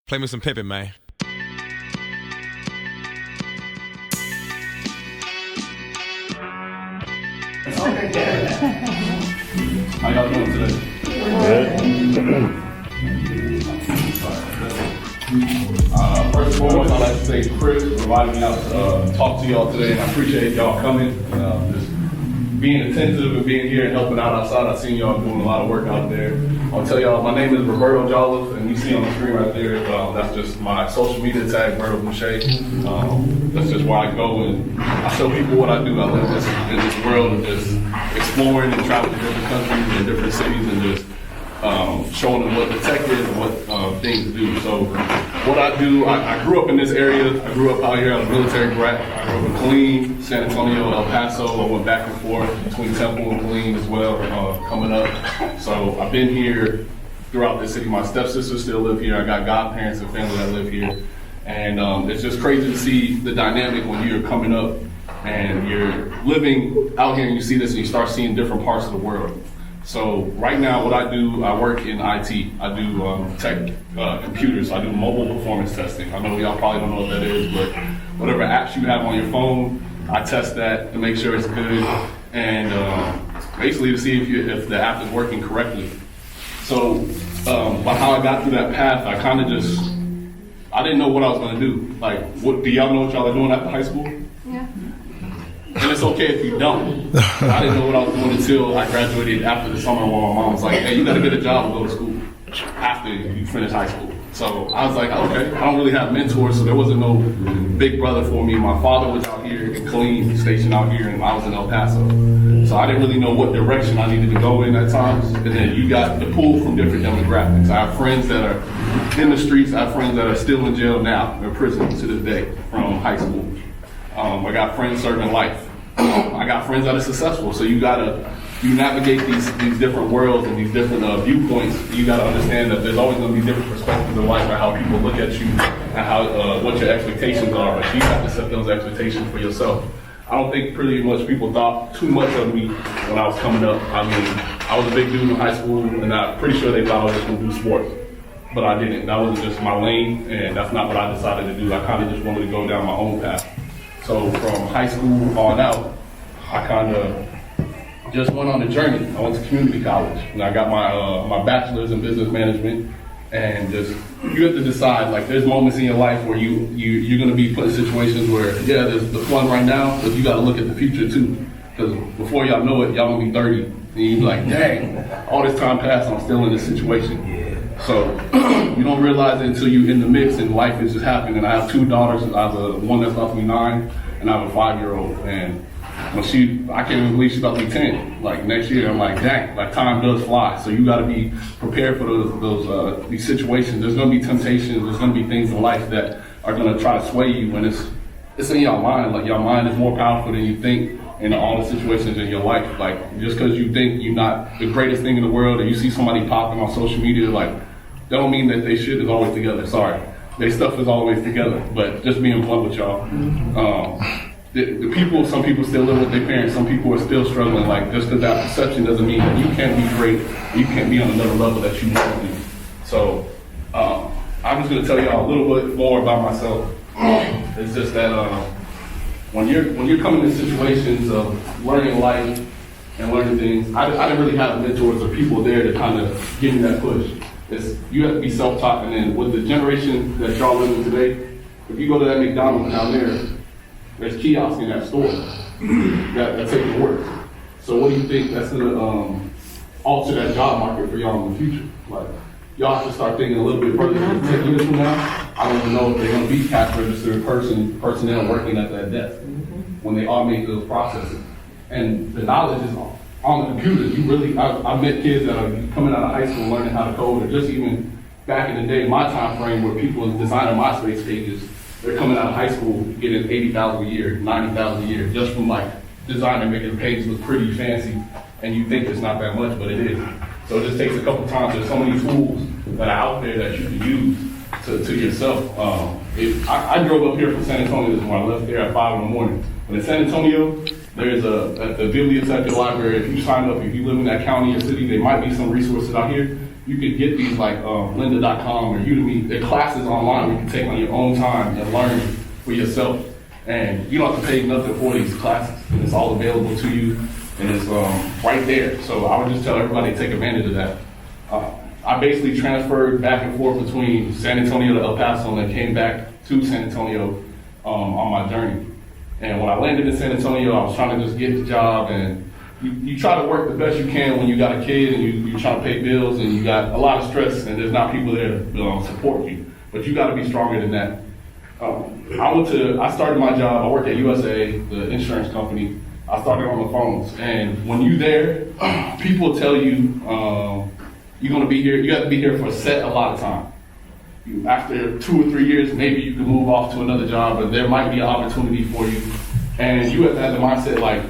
Play me some Pippin, man. How y'all doing today? First and foremost, I'd like to thank Chris for inviting me out to talk to y'all today, and I appreciate y'all coming, just being attentive and being here and helping out outside. I've seen y'all doing a lot of work out there. I'll tell y'all, my name is Roberto Jolliffe, and you see on the screen right there, that's just my social media tag, Roberto Boucher. That's just where I go and I show people what I do. I live in this world of just exploring and traveling to different countries and different cities and just showing them what the tech is and what things do. So what I do, I grew up in this area. I grew up out here. I was a military brat. I grew up in Killeen, San Antonio, El Paso. I went back and forth between Temple and Killeen as well, coming up. So I've been here throughout this city. My stepsisters still live here. I got godparents and family that live here. And it's just crazy to see the dynamic when you're coming up and you're living out here and you see this and you start seeing different parts of the world. So right now what I do, I work in IT. I do tech computers. I do mobile performance testing. I know y'all probably don't know what that is, but whatever apps you have on your phone, I test that to make sure it's good and basically to see if the app is working correctly. So by how I got through that path, I kind of just, I didn't know what I was going to do. Like, what do y'all know what y'all are doing after high school? Yeah. And it's okay if you don't. I didn't know what I was doing until I graduated after the summer when my mom was like, hey, you got to get a job and go to school after you finish high school. So I was like, okay, I don't really have mentors, so there wasn't no big brother for me. My father was out here in Killeen, stationed out here, and I was in El Paso. So I didn't really know what direction I needed to go in at times. And then you got the pull from different demographics. I have friends that are in the streets. I have friends that are still in jail now, in prison to this day from high school. I got friends serving life. I got friends that are successful. So you navigate these different worlds and these different viewpoints. You gotta understand that there's always gonna be different perspectives in life and how people look at you and how what your expectations are. But you have to set those expectations for yourself. I don't think pretty much people thought too much of me when I was coming up. I mean, I was a big dude in high school, and I'm pretty sure they thought I was just gonna do sports. But I didn't. That wasn't just my lane, and that's not what I decided to do. I kind of just wanted to go down my own path. So from high school on out, I kind of just went on a journey. I went to community college, and I got my bachelor's in business management. And just, you have to decide, like, there's moments in your life where you're going to be put in situations where, yeah, there's the fun right now, but you got to look at the future too. Because before y'all know it, y'all going to be 30, and you be like, dang, all this time passed, I'm still in this situation. So you don't realize it until you're in the mix and life is just happening. And I have two daughters. I have one that's about to be 9, and I have a 5-year-old. And when I can't even believe she's about to be 10. Like next year, I'm like, dang, like time does fly. So you got to be prepared for these situations. There's going to be temptations. There's going to be things in life that are going to try to sway you when it's in your mind. Like your mind is more powerful than you think in all the situations in your life. Like just because you think you're not the greatest thing in the world, and you see somebody popping on social media, like that don't mean that they shit is always together. Sorry, their stuff is always together. But just being blunt with y'all. Some people still live with their parents, some people are still struggling. Like, just because that perception doesn't mean that you can't be great, you can't be on another level that you want to be. So, I'm just going to tell y'all a little bit more about myself. It's just that when you're coming in situations of learning life and learning things, I didn't really have mentors or people there to kind of give me that push. You have to be self-taught, and then with the generation that y'all live in today, if you go to that McDonald's down there's kiosks in that store that take the work. So what do you think that's going to alter that job market for y'all in the future? Like, y'all have to start thinking a little bit further than 10 years from now. I don't even know if they're going to be cash register personnel working at that desk when they automate those processes. And the knowledge is on the computers. I've met kids that are coming out of high school learning how to code, or just even back in the day, my time frame where people was designing MySpace pages. They're coming out of high school getting $80,000 a year, $90,000 a year, just from like designing, making the pages look pretty fancy, and you think it's not that much, but it is. So it just takes a couple times. There's so many tools that are out there that you can use to yourself. I drove up here from San Antonio this morning. I left there at 5 in the morning. But in San Antonio, there's at the bibliotheca library, if you sign up, if you live in that county or city, there might be some resources out here. you could get these like lynda.com or Udemy. They're classes online where you can take on your own time and learn for yourself. And you don't have to pay nothing for these classes. And it's all available to you, and it's right there. So I would just tell everybody to take advantage of that. I basically transferred back and forth between San Antonio to El Paso, and then came back to San Antonio on my journey. And when I landed in San Antonio, I was trying to just get the job, and you try to work the best you can when you got a kid and you're trying to pay bills and you got a lot of stress and there's not people there to support you. But you got to be stronger than that. I started my job, I worked at USA, the insurance company. I started on the phones, and when you're there, people tell you you're gonna be here, you have to be here for a set allotted time. After 2 or 3 years, maybe you can move off to another job, but there might be an opportunity for you. And you have to have the mindset like,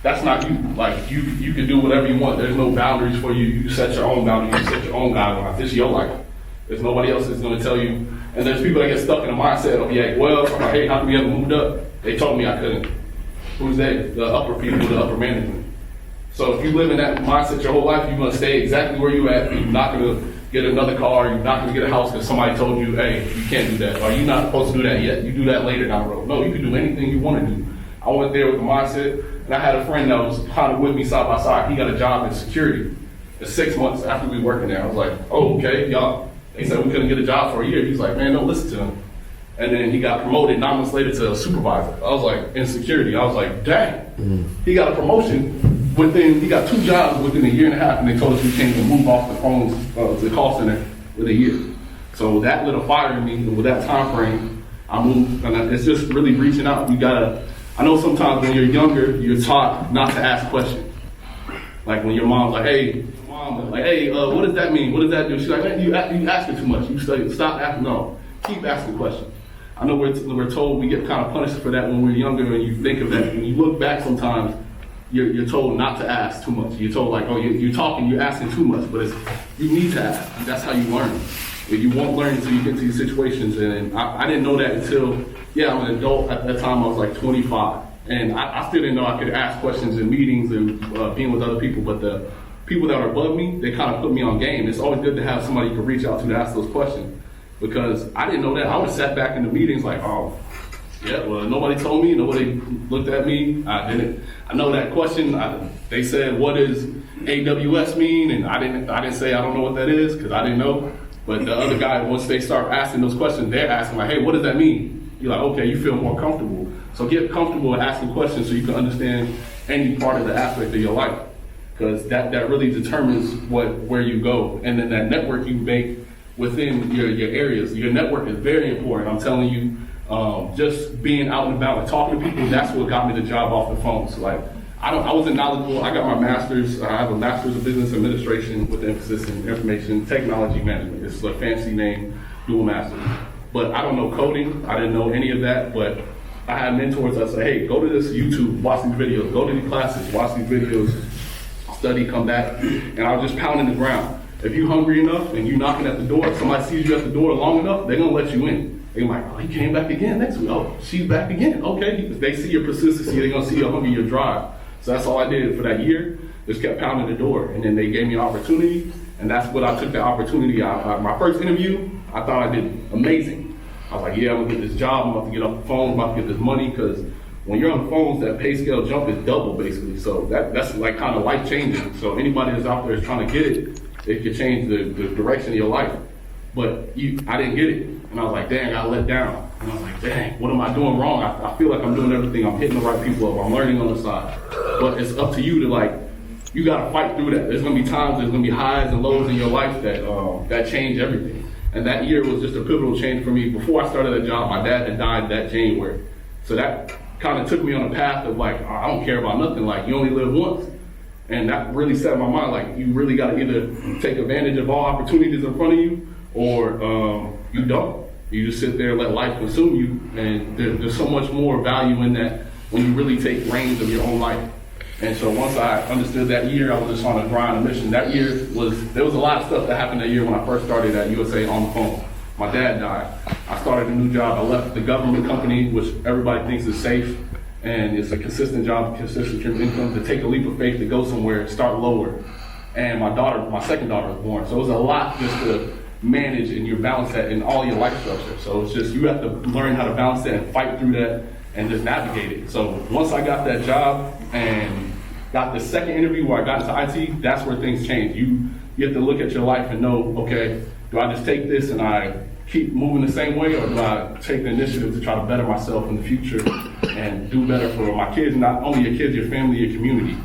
that's not you. Like you can do whatever you want. There's no boundaries for you. You set your own boundaries, you set your own guidelines. This is your life. There's nobody else that's gonna tell you. And there's people that get stuck in the mindset of, yeah, well, I'm like, hey, how come you haven't moved up? They told me I couldn't. Who's they? The upper people, the upper management. So if you live in that mindset your whole life, you're gonna stay exactly where you at. You're not gonna get another car, you're not gonna get a house because somebody told you, hey, you can't do that, or you're not supposed to do that yet. You do that later down the road. No, you can do anything you wanna do. I went there with the mindset, and I had a friend that was kind of with me side by side. He got a job in security. And 6 months after we working there, I was like, oh, okay, y'all. They said we couldn't get a job for a year. He's like, man, don't listen to him. And then he got promoted 9 months later to a supervisor. I was like, in security. I was like, dang. He got a promotion he got 2 jobs within a year and a half, and they told us we can't even move off the phones to the call center within a year. So that lit a fire in me, and with that time frame, I moved, and it's just really reaching out. I know sometimes when you're younger, you're taught not to ask questions. Like when your mom's like, hey, what does that mean? What does that do? She's like, man, you asking too much. You say, stop asking. No, keep asking questions. I know we're told we get kind of punished for that when we're younger, and you think of that. When you look back sometimes, you're told not to ask too much. You're told like, oh, you're talking, you're asking too much, but you need to ask. That's how you learn. If you won't learn until you get to these situations, and I didn't know that until, I'm an adult. At that time, I was like 25. And I still didn't know I could ask questions in meetings and being with other people, but the people that are above me, they kind of put me on game. It's always good to have somebody you can reach out to ask those questions, because I didn't know that. I was sat back in the meetings like, oh, yeah, well, nobody told me, nobody looked at me. I know that question. They said, what does A.W.S. mean? And I didn't say I don't know what that is, because I didn't know. But the other guy, once they start asking those questions, they're asking like, hey, what does that mean? You're like, okay, you feel more comfortable. So get comfortable asking questions so you can understand any part of the aspect of your life, because that really determines where you go. And then that network you make within your areas. Your network is very important. I'm telling you, just being out and about and talking to people, that's what got me the job off the phone. So like, I wasn't knowledgeable. I got my master's. I have a master's of business administration with emphasis in information technology management. It's a fancy name, dual master's. But I don't know coding. I didn't know any of that. But I had mentors that say, hey, go to this YouTube, watch these videos, go to these classes, watch these videos, study, come back. And I was just pounding the ground. If you're hungry enough and you're knocking at the door, if somebody sees you at the door long enough, they're gonna let you in. They're like, oh, he came back again next week. Oh, she's back again. Okay, they see your persistency, they're gonna see your hunger, your drive. So that's all I did for that year, just kept pounding the door. And then they gave me an opportunity, and that's what I took the opportunity. My first interview, I thought I did amazing. I was like, yeah, I'm gonna get this job, I'm about to get off the phone, I'm about to get this money, because when you're on the phones, that pay scale jump is double basically. So that's like kind of life changing. So anybody that's out there is trying to get it could change the direction of your life. But I didn't get it. And I was like, dang, I let down. And I was like, dang, what am I doing wrong? I feel like I'm doing everything. I'm hitting the right people up. I'm learning on the side. But it's up to you to you got to fight through that. There's going to be times, there's going to be highs and lows in your life that change everything. And that year was just a pivotal change for me. Before I started that job, my dad had died that January. So that kind of took me on a path of I don't care about nothing. You only live once. And that really set my mind, you really got to either take advantage of all opportunities in front of you, or you don't. You just sit there and let life consume you. And there's so much more value in that when you really take reins of your own life. And so once I understood that year, I was just on a grind, a mission. That year there was a lot of stuff that happened that year when I first started at USA on the phone. My dad died. I started a new job. I left the government company, which everybody thinks is safe, and it's a consistent job, consistent income, to take a leap of faith to go somewhere, start lower, and my second daughter was born. So it was a lot just to manage, and you balance that in all your life structure. So it's just, you have to learn how to balance that and fight through that and just navigate it. So once I got that job and got the second interview where I got into IT, that's where things change. You have to look at your life and know, okay, do I just take this and I keep moving the same way, or do I take the initiative to try to better myself in the future and do better for my kids, not only your kids, your family, your community.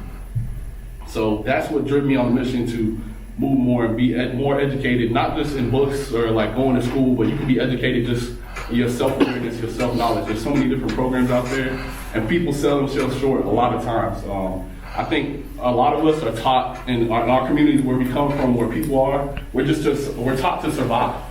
So that's what drove me on the mission to move more and be more educated, not just in books or like going to school, but you can be educated just in your self-awareness, your self-knowledge. There's so many different programs out there, and people sell themselves short a lot of times. I think a lot of us are taught in our communities where we come from, where people are, we're taught to survive.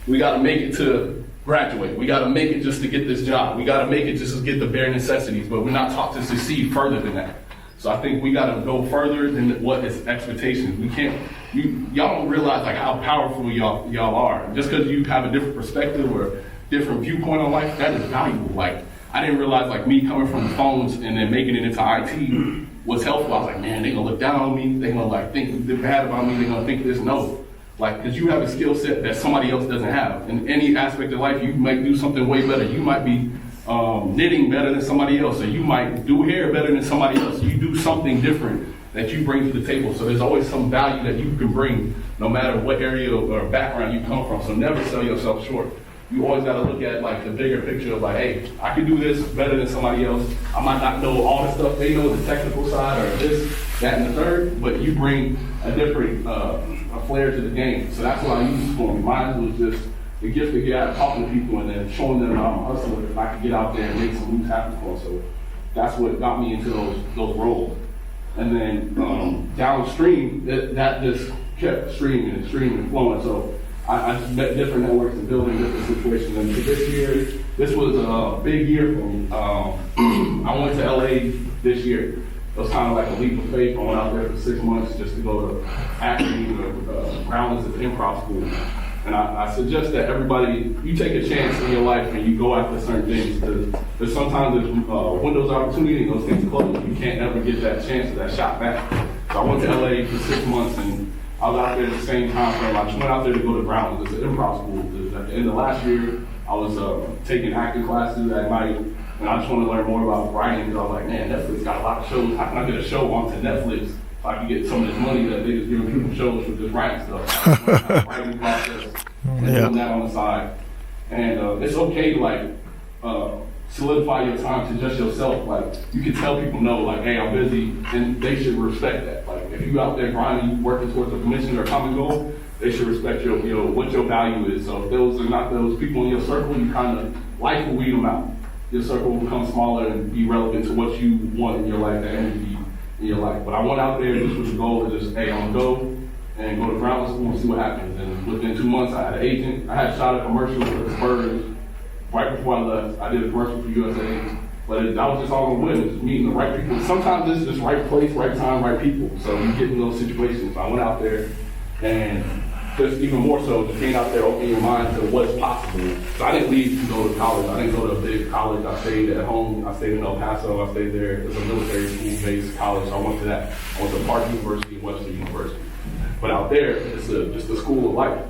We got to make it to graduate. We got to make it just to get this job. We got to make it just to get the bare necessities, but we're not taught to succeed further than that. So I think we got to go further than what is expectations. We can't, y'all don't realize like how powerful y'all are. Just because you have a different perspective or different viewpoint on life, that is valuable. Like, I didn't realize like me coming from the phones and then making it into IT was helpful. I was like, man, they gonna look down on me. They gonna like think bad about me. They gonna think this. No, like, because you have a skill set that somebody else doesn't have. In any aspect of life, you might do something way better. You might be knitting better than somebody else, or you might do hair better than somebody else. You do something different that you bring to the table. So there's always some value that you can bring, no matter what area or background you come from. So never sell yourself short. You always got to look at like the bigger picture of like, hey, I can do this better than somebody else. I might not know all the stuff they know, the technical side or this, that, and the third, but you bring a different a flair to the game. So that's what I used for me. Mine was just the gift to get out talking to people and then showing them I'm a hustler. If I could get out there and make some moves happen for them. So that's what got me into those roles. And then downstream, that just kept streaming and flowing. So I just met different networks and building different situations. And this year, this was a big year for me. I went to LA this year. It was kind of like a leap of faith. I went out there for 6 months just to go to acting or Brown's at the improv school. And I suggest that everybody, you take a chance in your life and you go after certain things, because there's sometimes windows of opportunity and those things close. You can't ever get that chance or that shot back. So I went to LA for 6 months and I was out there at the same time frame. I just went out there to go to Brown's. It's an improv school. Because at the end of last year, I was taking acting classes at night, and I just wanted to learn more about writing, because I was like, man, Netflix got a lot of shows. How can I get a show onto Netflix if I can get some of this money that they just giving people shows for just writing stuff? Writing process and doing that on the side. And it's okay to like solidify your time to just yourself. Like, you can tell people no, like, hey, I'm busy, and they should respect that. Like, if you out there grinding, working towards a mission or a common goal, they should respect your what your value is. So if those are not those people in your circle, you kind of, life will weed them out. Your circle will become smaller and be relevant to what you want in your life, that energy in your life. But I went out there, this was the goal, to just, hey, I'm gonna go and go to Brown School and see what happens. And within 2 months, I had an agent. I had shot a commercial for the Spurs. Right before I left, I did a commercial for USA, but that was just all I'm with, just meeting the right people. Sometimes it's just right place, right time, right people. So you get in those situations. I went out there, and just even more so, just being out there, opening your mind to what's possible. So I didn't leave to go to college. I didn't go to a big college. I stayed at home. I stayed in El Paso. I stayed there. It was a military school-based college, so I went to that. I went to Park University and Webster University. But out there, it's just a school of life.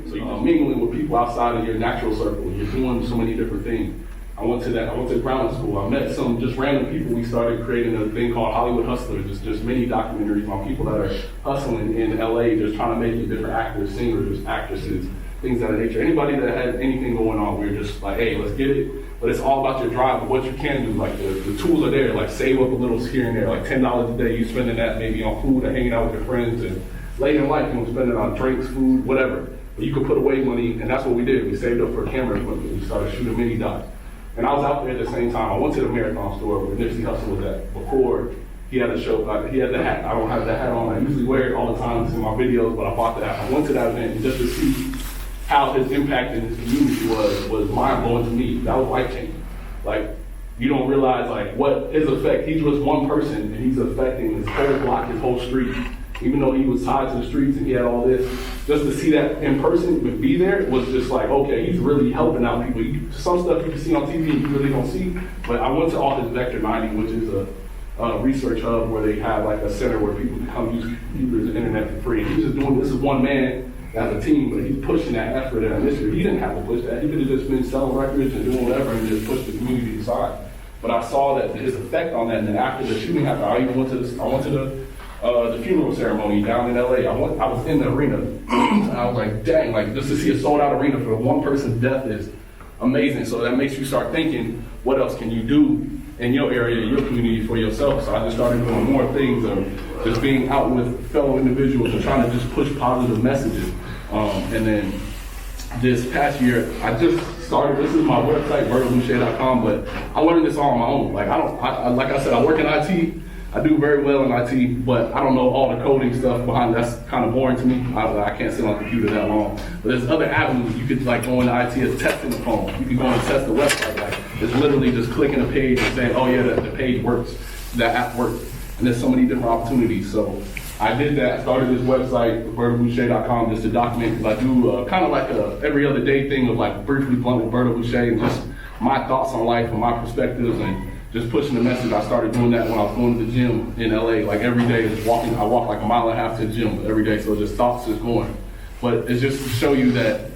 So you're mingling with people outside of your natural circle. You're doing so many different things. I went to Brown School. I met some just random people. We started creating a thing called Hollywood Hustlers. It's just mini documentaries on people that are hustling in LA, just trying to make it, different actors, singers, actresses, things of that nature. Anybody that had anything going on, we're just like, hey, let's get it. But it's all about your drive and what you can do. Like the tools are there, like save up a little here and there, like $10 a day, you spending that maybe on food or hanging out with your friends, and later in life, you can spend it on drinks, food, whatever. But you could put away money, and that's what we did. We saved up for camera equipment. We started shooting mini docs. And I was out there at the same time. I went to the Marathon store where Nipsey Hussle was at before he had a show. He had the hat. I don't have that hat on. I usually wear it all the time in my videos, but I bought the hat. I went to that event just to see how his impact in his community was mind-blowing to me. That was life-changing. Like, you don't realize like what his effect. He's just one person, and he's affecting his whole block, his whole street. Even though he was tied to the streets and he had all this, just to see that in person, but be there, was just like, okay, he's really helping out people. Some stuff you can see on TV and you really don't see, but I went to all his Vector 90, which is a research hub where they have like a center where people can come use computers and internet for free. And he's just doing, this is one man as a team, but he's pushing that effort and initiative. He didn't have to push that. He could have just been selling records and doing whatever and just push the community aside. But I saw that his effect on that, and then after the shooting happened, I even went to the funeral ceremony down in LA. I was in the arena. And I was like, dang, like just to see a sold out arena for one person's death is amazing. So that makes you start thinking, what else can you do in your area, your community for yourself? So I just started doing more things of just being out with fellow individuals and trying to just push positive messages. And then this past year, I just started, this is my website, vertaboucher.com, but I learned this all on my own. Like like I said, I work in IT. I do very well in IT, but I don't know all the coding stuff behind it. That's kind of boring to me. I can't sit on a computer that long. But there's other avenues. You could like go into IT as testing the phone. You can go and test the website. Like it's literally just clicking a page and saying, oh yeah, the page works, that app works. And there's so many different opportunities. So I did that, started this website, vertaboucher.com, just to document, because I do kind of like a every other day thing of like briefly blunt with Berta Boucher and just my thoughts on life and my perspectives and just pushing the message. I started doing that when I was going to the gym in LA, like every day, just walking. I walk like a mile and a half to the gym every day, so just thoughts is going. But it's just to show you that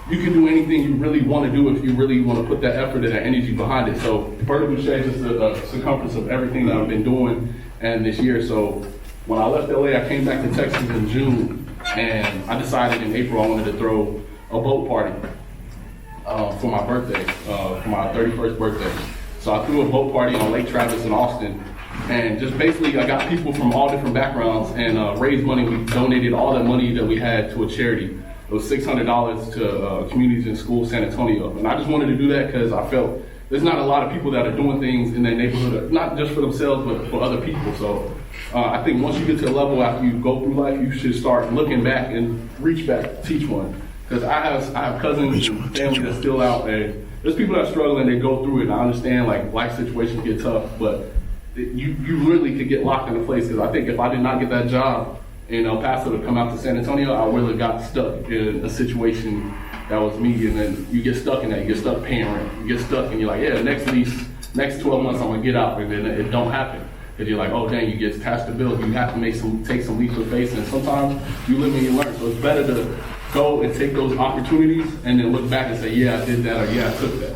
you can do anything you really want to do if you really want to put that effort and that energy behind it. So Berta Boucher is just a circumference of everything that I've been doing and this year. So when I left LA, I came back to Texas in June, and I decided in April I wanted to throw a boat party for my birthday, for my 31st birthday. So I threw a boat party on Lake Travis in Austin, and just basically I got people from all different backgrounds and raised money. We donated all that money that we had to a charity. It was $600 to communities in school, San Antonio. And I just wanted to do that because I felt there's not a lot of people that are doing things in their neighborhood, not just for themselves, but for other people. So I think once you get to a level after you go through life, you should start looking back and reach back, teach one. Because I have cousins and family that's still out, and there's people that are struggling, they go through it, and I understand like life situations get tough, but you really could get locked in a place. Because I think if I did not get that job in El Paso to come out to San Antonio, I really got stuck in a situation that was me. And then you get stuck in that, you get stuck paying rent, you get stuck and you're like, yeah, next 12 months I'm gonna get out, and then it don't happen. Because you're like, oh dang, you get attached to bills, you have to take some leaps of faith, and sometimes you live and you learn. So it's better to go and take those opportunities and then look back and say, yeah, I did that, or yeah, I took that.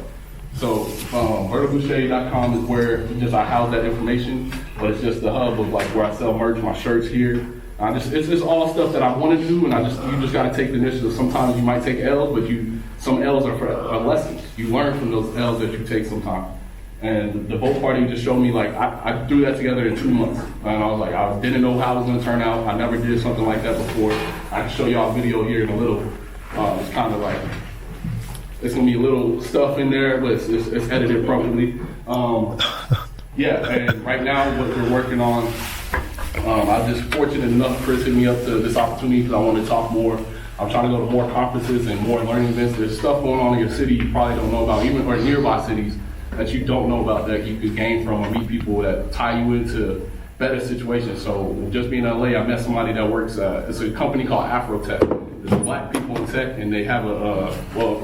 So vertaboucher.com is where I house that information, but it's just the hub of like where I sell merch, my shirts here. It's just all stuff that I want to do, and you just got to take the initiative. Sometimes you might take L's, but some L's are lessons. You learn from those L's that you take sometimes. And the boat party just showed me, like, I threw that together in 2 months. And I was like, I didn't know how it was going to turn out. I never did something like that before. I can show y'all a video here in a little. It's kind of like, it's going to be a little stuff in there, but it's edited properly. Yeah, and right now what we're working on, I'm just fortunate enough, Chris hit me up to this opportunity because I want to talk more. I'm trying to go to more conferences and more learning events. There's stuff going on in your city you probably don't know about, even or nearby cities that you don't know about that you could gain from or meet people that tie you into better situations. So just being in LA, I met somebody that works, it's a company called Afrotech. It's black people in tech, and they have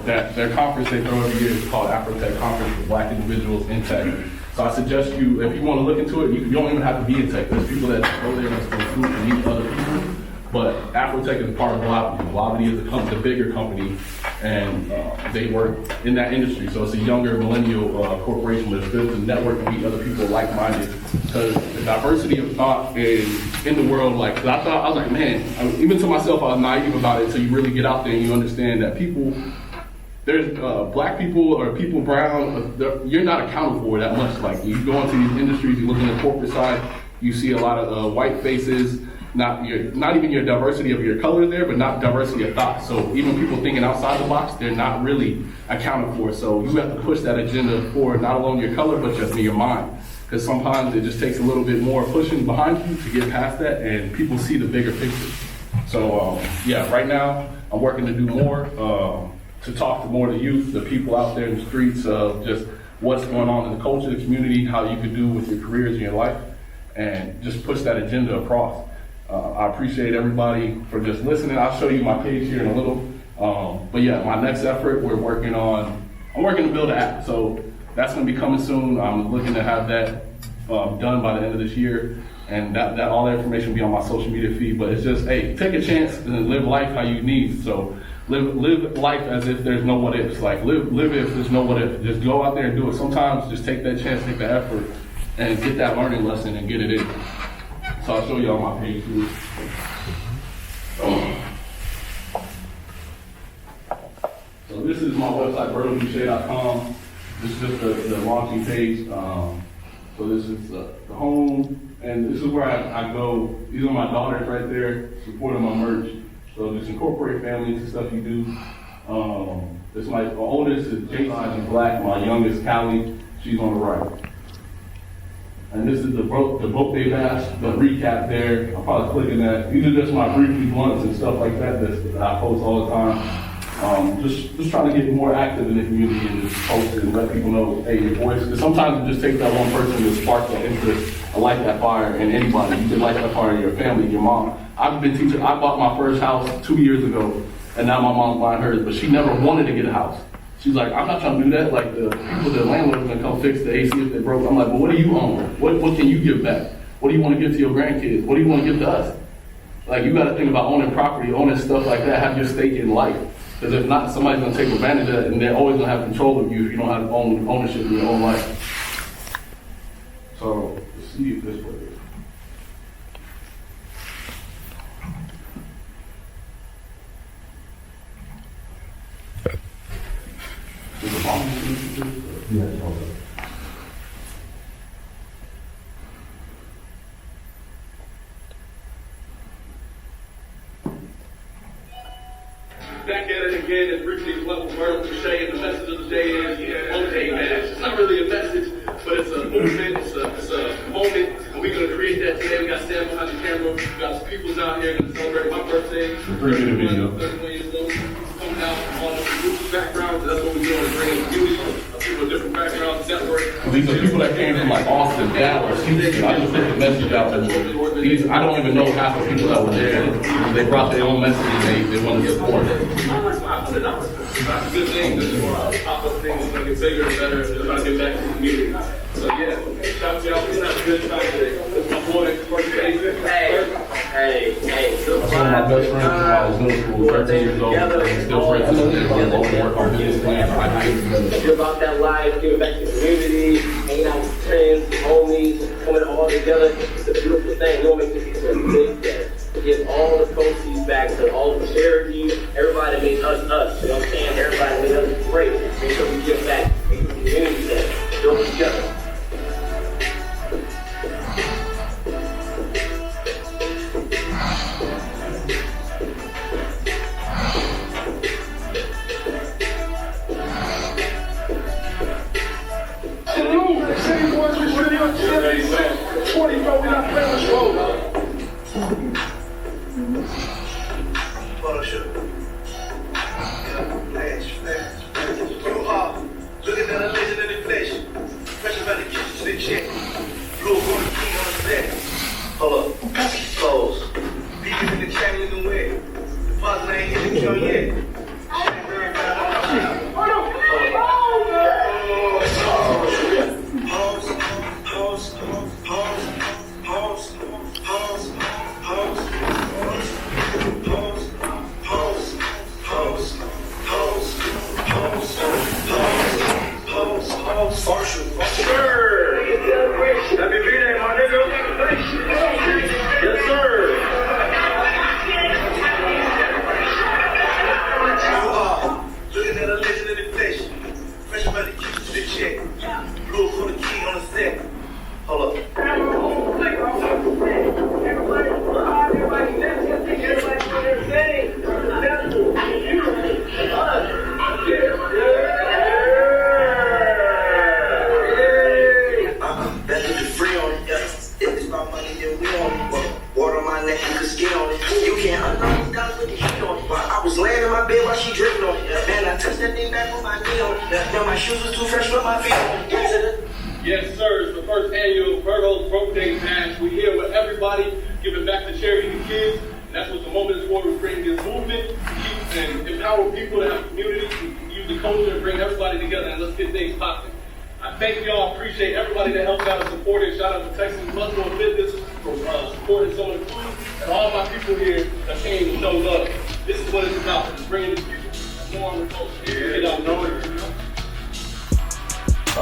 their conference they throw every year is called Afrotech Conference for Black individuals in tech. So I suggest you, if you want to look into it, you don't even have to be in tech. There's people that go there and spend food and meet other people. But Afrotech is a part of Blavity. Blavity is the bigger company, and they work in that industry. So it's a younger millennial corporation that's good to network and meet other people like-minded. Because the diversity of thought in the world, like, cause I was like, man, even to myself, I was naive about it until you really get out there and you understand that there's black people or people brown, you're not accounted for that much. Like, you go into these industries, you look in the corporate side, you see a lot of white faces, not even your diversity of your color there, but not diversity of thought. So even people thinking outside the box, they're not really accounted for. So you have to push that agenda forward, not alone your color, but just in your mind. Because sometimes it just takes a little bit more pushing behind you to get past that, and people see the bigger picture. So yeah, right now I'm working to do more, to talk to more of the youth, the people out there in the streets of just what's going on in the culture, the community, how you can do with your careers and your life, and just push that agenda across. I appreciate everybody for just listening. I'll show you my page here in a little. But yeah, my next effort, I'm working to build an app. So that's gonna be coming soon. I'm looking to have that done by the end of this year, and that all that information will be on my social media feed. But it's just, hey, take a chance and live life how you need. So live life as if there's no what ifs. Like live if there's no what if. Just go out there and do it. Sometimes just take that chance, take the effort, and get that learning lesson and get it in. So I'll show you on my page too. So this is my website, relatable.com. This is just the launching page. So this is the home, and this is where I go. These are my daughters right there, supporting my merch. So just incorporate families and stuff you do. This my oldest is Jason in black. My youngest, Callie, she's on the right. And this is the book they've asked, the recap there. I'll probably click in that. These are just my briefly blunts and stuff like that that I post all the time. Just trying to get more active in the community and just post it and let people know, hey, your voice. Because sometimes it just takes that one person to spark that interest and light that fire in anybody. You can light that fire in your family, your mom. I've been teaching. I bought my first house 2 years ago, and now my mom's buying hers. But she never wanted to get a house. She's like, I'm not trying to do that. Like the landlord's gonna come fix the AC if they broke. I'm like, well, what do you own? What can you give back? What do you want to give to your grandkids? What do you want to give to us? Like you got to think about owning property, owning stuff like that. Have your stake in life. Because if not, somebody's gonna take advantage of that, and they're always gonna have control of you if you don't have ownership in your own life. So let's see if this works. Back at it again and briefly level word crochet, and the message of the day is Motivational. It's not really a message, but it's a movement, it's a moment, and we're going to create that today. We got Sam behind the camera, we got some people down here going to celebrate my birthday. Bring in a video. 31 years old, coming out from all different backgrounds, and that's what we're doing, is bringing a community of people with different backgrounds, network. These are people that came from like Austin, Dallas, Houston. I just sent the message out to these. I don't even know half the people that were there. They brought their own message and they want to support it. That's a good thing. This is pop-up thing is going to get bigger and better. They're going to get back to the community. So yeah, shout out to y'all. We're going to have a good time today. This is my boy, birthday. Hey. Some of my best friends from when I was middle school, 13 years old, and still friends to this day. We're going to work on business plans. Give about that life, give it back to the community, hanging out with friends, homies, coming all together. It's a beautiful thing. We don't make this into a big day. Give all the proceeds back to all the charities, everybody that made us us. You know what I'm saying? Everybody that made us great. Make sure we give back. Make sure the community that do it together. Hold up. Close. People in the chat in the way. The father ain't hit the show yet. Happy birthday, my nigga. Yes, sir. Looking at a legend in the flesh. Fresh about the keys to the check. Blue for the key on the set. Hold up. Everybody for their thing. That's That's the free on it. If it's my money, then we on it. Water on my neck, you can skin on it. You can't unlock me down with the heat on it. I was laying in my bed while she dripping on it. Man, I touched that thing back with my knee on it. Now my shoes was too fresh with my feet on it. Yes, sir. It's the first annual Virgo's Birthday Bash. We're here with everybody, giving back to charity to kids. And that's what the moment is for. We're creating this movement to keep and empower people to have communities, use the culture and bring everybody together, and let's get things popping. I Thank y'all. Appreciate everybody that helped out and supported. Shout out to Texas Muscle and Business for supporting some of the food. And all my people here that came to show love. This is what it's about. Just bringing these people more on the coast. Get out knowing it.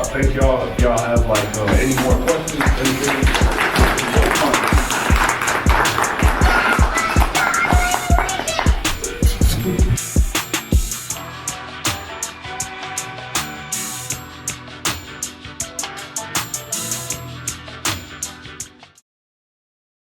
Thank y'all. If y'all have like any more questions,